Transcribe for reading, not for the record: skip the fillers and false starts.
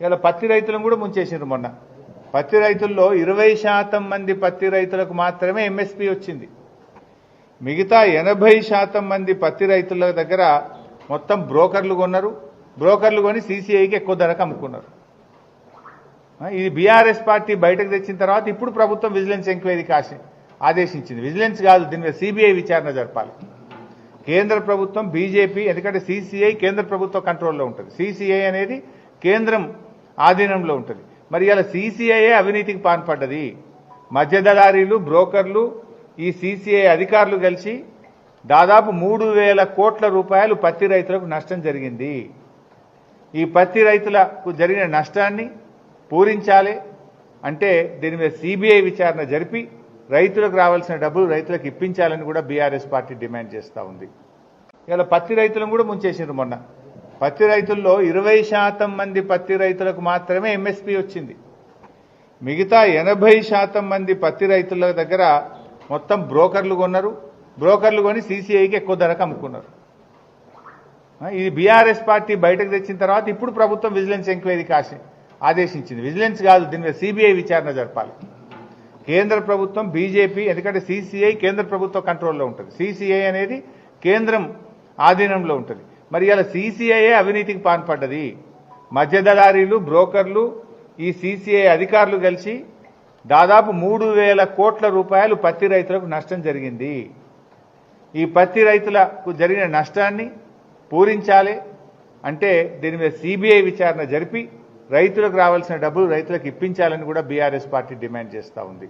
ఇలా పత్తి రైతులను కూడా ముంచేసిండ్రు. మొన్న పత్తి రైతుల్లో 20% మంది పత్తి రైతులకు మాత్రమే ఎంఎస్పీ వచ్చింది. మిగతా 80% మంది పత్తి రైతుల దగ్గర మొత్తం బ్రోకర్లు కొన్నారు. బ్రోకర్లు కొని సీసీఐకి ఎక్కువ ధరకు అమ్ముకున్నారు. ఇది బీఆర్ఎస్ పార్టీ బయటకు తెచ్చిన తర్వాత ఇప్పుడు ప్రభుత్వం విజిలెన్స్ ఎంక్వైరీకి ఆదేశించింది. విజిలెన్స్ కాదు, దీని మీద సిబిఐ విచారణ జరపాలి. కేంద్ర ప్రభుత్వం బీజేపీ, ఎందుకంటే సీసీఐ కేంద్ర ప్రభుత్వ కంట్రోల్లో ఉంటుంది, సీసీఐ అనేది కేంద్రం ఆధీనంలో ఉంటుంది. మరి ఇలా సీసీఐఏ అవినీతికి పాల్పడ్డది. మధ్యదళారీలు, బ్రోకర్లు, ఈ సీసీఐ అధికారులు కలిసి దాదాపు 3,000 కోట్ల రూపాయలు పత్తి రైతులకు నష్టం జరిగింది. ఈ పత్తి రైతులకు జరిగిన నష్టాన్ని పూరించాలి అంటే దీని మీద సిబిఐ విచారణ జరిపి రైతులకు రావాల్సిన డబ్బులు రైతులకు ఇప్పించాలని కూడా బీఆర్ఎస్ పార్టీ డిమాండ్ చేస్తూ ఉంది. ఇలా పత్తి రైతులను కూడా ముంచేసిండ్రు. మొన్న పత్తి రైతుల్లో 20% మంది పత్తి రైతులకు మాత్రమే ఎంఎస్పీ వచ్చింది. మిగతా 80% మంది పత్తి రైతుల దగ్గర మొత్తం బ్రోకర్లు కొన్నారు. బ్రోకర్లు కొని సీసీఐకి ఎక్కువ ధరకు అమ్ముకున్నారు. ఇది బీఆర్ఎస్ పార్టీ బయటకు తెచ్చిన తర్వాత ఇప్పుడు ప్రభుత్వం విజిలెన్స్ ఎంక్వైరీకి ఆదేశించింది. విజిలెన్స్ కాదు, దీని మీద సిబిఐ విచారణ జరపాలి. కేంద్ర ప్రభుత్వం బీజేపీ, ఎందుకంటే సీసీఐ కేంద్ర ప్రభుత్వ కంట్రోల్లో ఉంటుంది, సీసీఐ అనేది కేంద్రం ఆధీనంలో ఉంటుంది. మరి ఇలా సీసీఐఏ అవినీతికి పాల్పడ్డది. మధ్యదళారీలు, బ్రోకర్లు, ఈ సీసీఐ అధికారులు కలిసి దాదాపు 3,000 కోట్ల రూపాయలు పత్తి రైతులకు నష్టం జరిగింది. ఈ పత్తి రైతులకు జరిగిన నష్టాన్ని పూరించాలి అంటే దీని మీద సిబిఐ విచారణ జరిపి రైతులకు రావాల్సిన డబ్బులు రైతులకు ఇప్పించాలని కూడా బీఆర్ఎస్ పార్టీ డిమాండ్ చేస్తూ ఉంది.